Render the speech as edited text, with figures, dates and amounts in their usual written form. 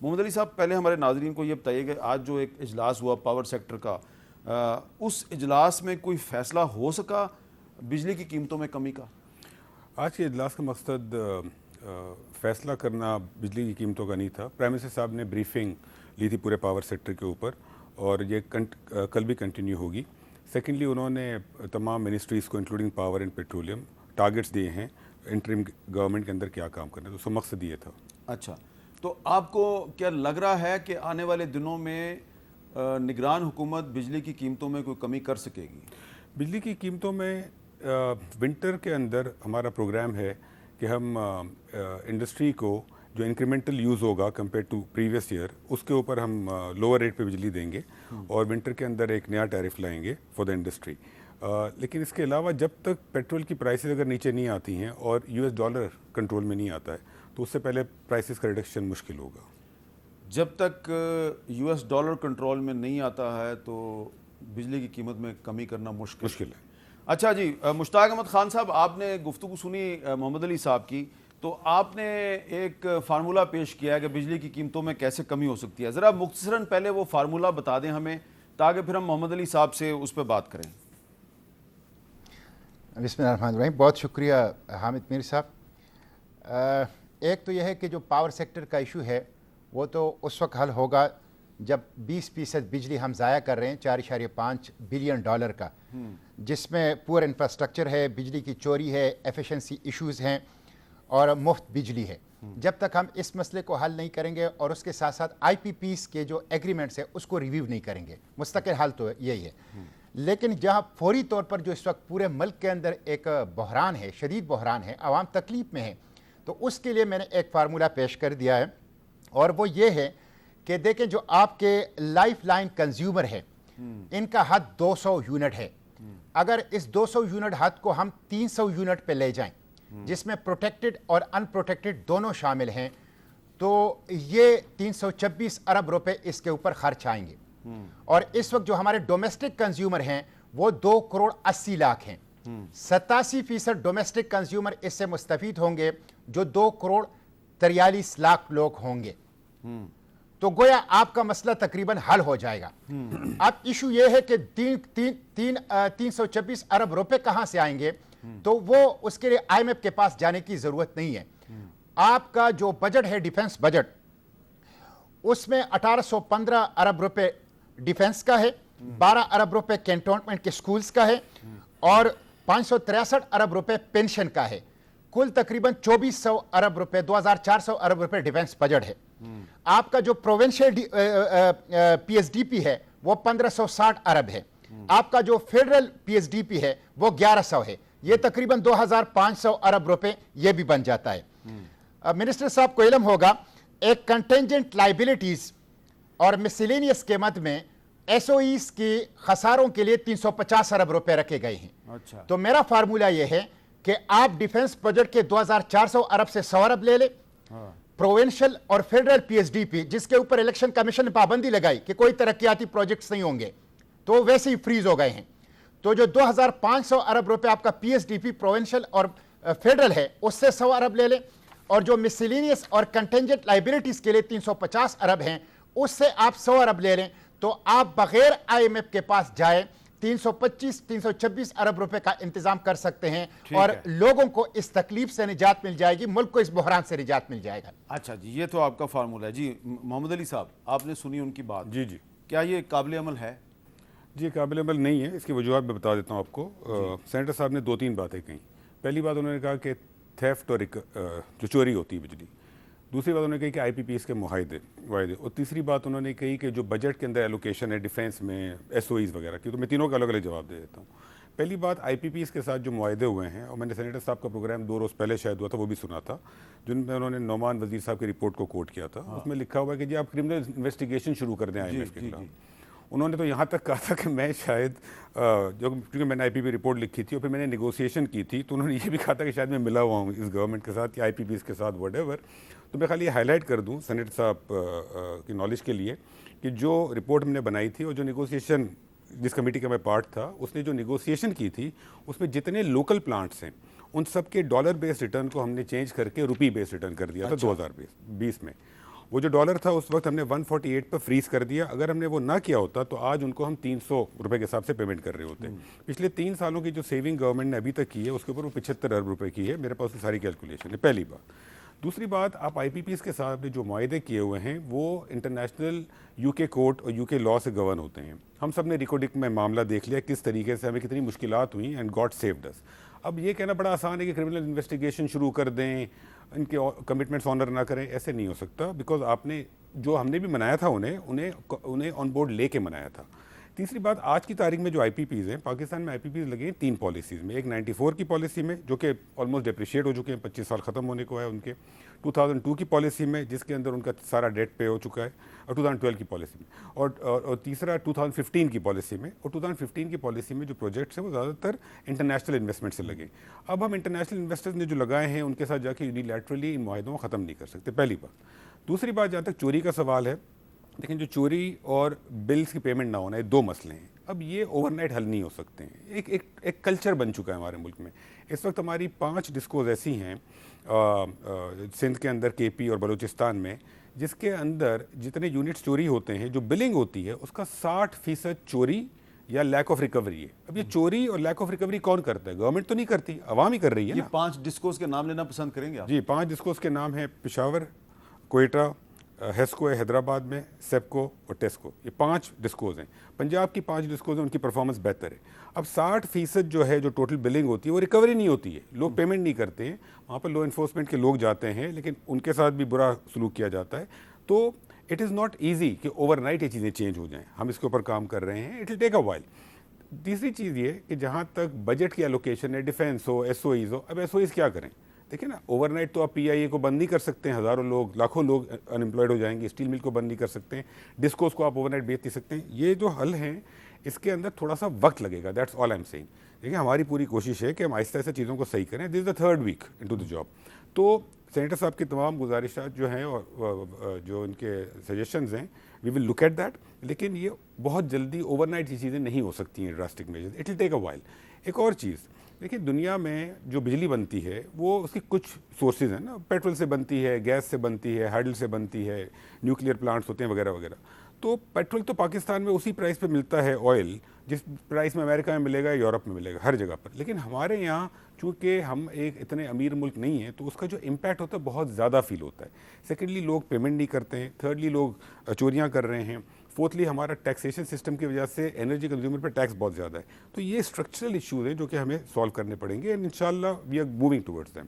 मोहम्मद अली साहब, पहले हमारे नाज़रीन को ये बताइए कि आज जो एक इजलास हुआ पावर सेक्टर का, उस इजलास में कोई फ़ैसला हो सका बिजली की कीमतों में कमी का? आज के इजलास का मकसद फ़ैसला करना बिजली की कीमतों का नहीं था। प्राइम मिनिस्टर साहब ने ब्रीफिंग ली थी पूरे पावर सेक्टर के ऊपर और ये कल भी कंटिन्यू होगी। सेकेंडली, उन्होंने तमाम मिनिस्ट्रीज़ को including power and petroleum targets दिए हैं इंटरिम गवर्नमेंट के अंदर क्या काम करना है, तो उसका मकसद ये था। अच्छा, तो आपको क्या लग रहा है कि आने वाले दिनों में निगरान हुकूमत बिजली की कीमतों में कोई कमी कर सकेगी? बिजली की कीमतों में विंटर के अंदर हमारा प्रोग्राम है कि हम इंडस्ट्री को जो इंक्रीमेंटल यूज़ होगा कंपेयर टू प्रीवियस ईयर, उसके ऊपर हम लोअर रेट पे बिजली देंगे और विंटर के अंदर एक नया टैरिफ लाएंगे फॉर द इंडस्ट्री। लेकिन इसके अलावा जब तक पेट्रोल की प्राइसेस अगर नीचे नहीं आती हैं और यूएस डॉलर कंट्रोल में नहीं आता है, तो उससे पहले प्राइसेस का रिडक्शन मुश्किल होगा। जब तक यूएस डॉलर कंट्रोल में नहीं आता है तो बिजली की कीमत में कमी करना मुश्किल है। अच्छा जी, मुश्ताक अहमद खान साहब, आपने गुफ्तगू सुनी मोहम्मद अली साहब की, तो आपने एक फार्मूला पेश किया है कि बिजली की कीमतों में कैसे कमी हो सकती है। ज़रा मुख्तसरन पहले वो फार्मूला बता दें हमें, ताकि फिर हम मोहम्मद अली साहब से उस पर बात करें। बिस्मिल्लाहिर्रहमानिर्रहीम। बहुत शुक्रिया हामिद मीर साहब। एक तो यह है कि जो पावर सेक्टर का इशू है वो तो उस वक्त हल होगा जब 20% बिजली हम ज़ाया कर रहे हैं, 4.5 बिलियन डॉलर का, जिसमें पुअर इंफ्रास्ट्रक्चर है, बिजली की चोरी है, एफिशिएंसी इश्यूज़ हैं और मुफ्त बिजली है। जब तक हम इस मसले को हल नहीं करेंगे और उसके साथ साथ IPPs के जो एग्रीमेंट्स है उसको रिव्यू नहीं करेंगे, मुस्तकिल हाल तो यही है। लेकिन जहाँ फौरी तौर पर जो इस वक्त पूरे मुल्क के अंदर एक बहरान है, शदीद बहरान है, आवाम तकलीफ में है, तो उसके लिए मैंने एक फार्मूला पेश कर दिया है और वो ये है कि देखें, जो आपके लाइफ लाइन कंज्यूमर है इनका हद 200 यूनिट है। अगर इस 200 यूनिट हद को हम 300 यूनिट पे ले जाएं, जिसमें प्रोटेक्टेड और अनप्रोटेक्टेड दोनों शामिल हैं, तो ये 326 अरब रुपए इसके ऊपर खर्च आएंगे। और इस वक्त जो हमारे डोमेस्टिक कंज्यूमर हैं वो 2 करोड़ 80 लाख हैं। 87% डोमेस्टिक कंज्यूमर इससे मुस्तफीद होंगे, जो 2 करोड़ 43 लाख लोग होंगे। तो गोया आपका मसला तकरीबन हल हो जाएगा। अब इशू यह है कि 326 अरब रुपए कहां से आएंगे, तो वो उसके लिए IMF के पास जाने की जरूरत नहीं है। आपका जो बजट है, डिफेंस बजट, उसमें 1815 अरब रुपए डिफेंस का है, 12 अरब रुपए कैंटोनमेंट के स्कूल्स का है और 563 अरब रुपए पेंशन का है। कुल तकरीबन 2400 अरब रुपए, 2400 अरब रुपए डिफेंस बजट है। आपका जो प्रोविंशियल PSDP है वो 1560 अरब है। आपका जो फेडरल PSDP है वो 1100 है। ये तकरीबन 2500 अरब रुपए ये भी बन जाता है। मिनिस्टर साहब को इल्म होगा, एक कंटेंजेंट लाइबिलिटीज और मिसलेनियस के मद में SOEs के खसारों के लिए 350 अरब रुपए रखे गए हैं। अच्छा। तो मेरा फार्मूला यह है कि आप डिफेंस बजट के 2400 अरब से 100 अरब ले ले, प्रोविंशियल और फेडरल PSDP जिसके ऊपर इलेक्शन कमीशन ने पाबंदी लगाई कि कोई तरक्याती प्रोजेक्ट्स नहीं होंगे, तो वैसे ही फ्रीज हो गए हैं। तो जो 2500 अरब रुपए आपका PSDP प्रोविंशियल और फेडरल है उससे 100 अरब ले लें, और जो मिसलेनियस और कंटेंजेंट लाइबिलिटीज के लिए 350 अरब हैं उससे आप 100 अरब ले लें, तो आप बगैर IMF के पास जाए 326 अरब रुपए का इंतजाम कर सकते हैं और लोगों को इस तकलीफ से निजात मिल जाएगी, मुल्क को इस बहरान से निजात मिल जाएगा। अच्छा जी, ये तो आपका फार्मूला है जी। मोहम्मद अली साहब, आपने सुनी उनकी बात। जी जी, क्या ये काबिल अमल है? जी, काबिल अमल नहीं है। इसकी वजूहत मैं बता देता हूँ आपको। सेनेटर साहब ने 2-3 बातें कही। पहली बात उन्होंने कहा कि थेफ्ट और जो चोरी होती है बिजली, दूसरी बात उन्होंने कही कि IPPs के वायदे, और तीसरी बात उन्होंने कही कि जो बजट के अंदर एलोकेशन है डिफेंस में SOEs वगैरह की, तो मैं तीनों का अलग अलग जवाब दे देता हूँ। पहली बात, IPPs के साथ जो मुआहदे हुए हैं, और मैंने सेनेटर साहब का प्रोग्राम 2 रोज़ पहले शायद हुआ था, वो भी सुना था, जिनमें उन्होंने नौमान वजीर साहब की रिपोर्ट को कोट किया था। उसमें लिखा हुआ है कि जी आप क्रिमिनल इन्वेस्टिगेशन शुरू कर दें IMF के खिलाफ। उन्होंने तो यहाँ तक कहा था कि मैं शायद जो, क्योंकि मैंने IPP रिपोर्ट लिखी थी और फिर मैंने नेगोशिएशन की थी, तो उन्होंने ये भी कहा था कि शायद मैं मिला हुआ हूँ इस गवर्नमेंट के साथ या IPPs के साथ, व्हाटएवर। तो मैं खाली ये हाईलाइट कर दूँ सेनेटर साहब की नॉलेज के लिए कि जो रिपोर्ट हमने बनाई थी और जो नेगोशिएशन, जिस कमेटी का मैं पार्ट था, उसने जो नेगोशिएशन की थी उसमें जितने लोकल प्लांट्स हैं उन सब के डॉलर बेस्ड रिटर्न को हमने चेंज करके रुपी बेस्ड रिटर्न कर दिया था 2020 में। वो जो डॉलर था उस वक्त हमने 148 पर फ्रीज कर दिया। अगर हमने वो ना किया होता तो आज उनको हम 300 रुपए के हिसाब से पेमेंट कर रहे होते। पिछले 3 सालों की जो सेविंग गवर्नमेंट ने अभी तक की है उसके ऊपर वो 75 अरब रुपए की है। मेरे पास उसकी सारी कैलकुलेशन है, पहली बात। दूसरी बात, आप IPPs के साथ जो मुआहदे किए हुए हैं वो इंटरनेशनल UK कोर्ट और UK लॉ से गवर्न होते हैं। हम सब ने रिकोडिक में मामला देख लिया किस तरीके से हमें कितनी मुश्किलात हुई, एंड गॉड सेव्ड अस। अब ये कहना बड़ा आसान है कि क्रिमिनल इन्वेस्टिगेशन शुरू कर दें, इनके कमिटमेंट्स ऑनर ना करें, ऐसे नहीं हो सकता। बिकॉज आपने जो हमने भी मनाया था उन्हें ऑन बोर्ड लेके मनाया था। तीसरी बात, आज की तारीख में जो IPPs हैं, पाकिस्तान में IPPs लगे हैं 3 पॉलिसीज़ में। एक 94 की पॉलिसी में जो कि ऑलमोस्ट डिप्रिशिएट हो चुके हैं, 25 साल ख़त्म होने को है उनके। 2002 की पॉलिसी में जिसके अंदर उनका सारा डेट पे हो चुका है, और 2012 की पॉलिसी में, और तीसरा 2015 की पॉलिसी में। और 2015 की पॉलिसी में जो प्रोजेक्ट्स हैं वो ज़्यादातर इंटरनेशनल इन्वेस्टमेंट से लगे। अब हम इंटरनेशनल इन्वेस्टर्स ने जो लगाए हैं उनके साथ जाके यूनिलैटरली इन मुआहदों को ख़त्म नहीं कर सकते, पहली बात। दूसरी बात, जहाँ तक चोरी का सवाल है, लेकिन जो चोरी और बिल्स की पेमेंट ना होना, ये 2 मसले हैं। अब ये ओवरनाइट हल नहीं हो सकते हैं। एक कल्चर बन चुका है हमारे मुल्क में। इस वक्त हमारी 5 डिस्कोज ऐसी हैं सिंध के अंदर, KP और बलूचिस्तान में, जिसके अंदर जितने यूनिट्स चोरी होते हैं, जो बिलिंग होती है उसका 60% चोरी या लैक ऑफ रिकवरी है। अब ये चोरी और लैक ऑफ रिकवरी कौन करता है? गवर्नमेंट तो नहीं करती, अवाम ही कर रही है ये ना। 5 डिस्कोस के नाम लेना पसंद करेंगे आप? जी, 5 डिस्कोस के नाम हैं पेशावर, कोयटा, हेस्को है हैदराबाद में, सेप्को और टेस्को। ये 5 डिस्कोज हैं। पंजाब की 5 डिस्कोज हैं, उनकी परफॉर्मेंस बेहतर है। अब 60% जो है, जो टोटल बिलिंग होती है, वो रिकवरी नहीं होती है, लोग पेमेंट नहीं करते हैं। वहाँ पर लॉ इन्फोर्समेंट के लोग जाते हैं, लेकिन उनके साथ भी बुरा सलूक किया जाता है। तो इट इज़ नॉट ईजी कि ओवरनाइट ये चीज़ें चेंज हो जाएँ। हम इसके ऊपर काम कर रहे हैं, it will take a while. तीसरी चीज़ ये कि जहाँ तक बजट की एलोकेशन है, डिफेंस हो, SOEs हो, अब SOEs क्या करें? देखिए ना, ओवरनाइट तो आप PIA को बंद नहीं कर सकते हैं, हज़ारों लोग, लाखों लोग अनएम्प्लॉयड हो जाएंगे। स्टील मिल को बंद नहीं कर सकते हैं, डिस्कोस को आप ओवरनाइट बेच नहीं सकते हैं। ये जो हल हैं, इसके अंदर थोड़ा सा वक्त लगेगा, that's all I am saying. देखिए, हमारी पूरी कोशिश है कि हम आहिस्ता आहिस्ता चीज़ों को सही करें। This is the 3rd week into the job. तो सेनेटर साहब की तमाम गुजारिशात जो हैं और जो इनके सजेशंस हैं, we will look at that. लेकिन ये बहुत जल्दी ओवरनाइट ये चीज़ें नहीं हो सकती हैं, drastic measures, it will take a while. एक और चीज़ देखिए, दुनिया में जो बिजली बनती है वो उसकी कुछ सोर्सेज हैं ना, पेट्रोल से बनती है, गैस से बनती है, हाइडल से बनती है, न्यूक्लियर प्लांट्स होते हैं वगैरह वगैरह। तो पेट्रोल तो पाकिस्तान में उसी प्राइस पे मिलता है, ऑयल जिस प्राइस में अमेरिका में मिलेगा, यूरोप में मिलेगा, हर जगह पर। लेकिन हमारे यहाँ चूँकि हम एक इतने अमीर मुल्क नहीं हैं, तो उसका जो इम्पैक्ट होता है बहुत ज़्यादा फील होता है। सेकेंडली, लोग पेमेंट नहीं करते हैं। थर्डली, लोग चोरियाँ कर रहे हैं। फोर्थली, हमारा टैक्सेशन सिस्टम की वजह से एनर्जी कंज्यूमर पर टैक्स बहुत ज़्यादा है। तो ये स्ट्रक्चरल इश्यूज़ हैं जो कि हमें सॉल्व करने पड़ेंगे, एंड इंशाल्लाह we are moving towards them.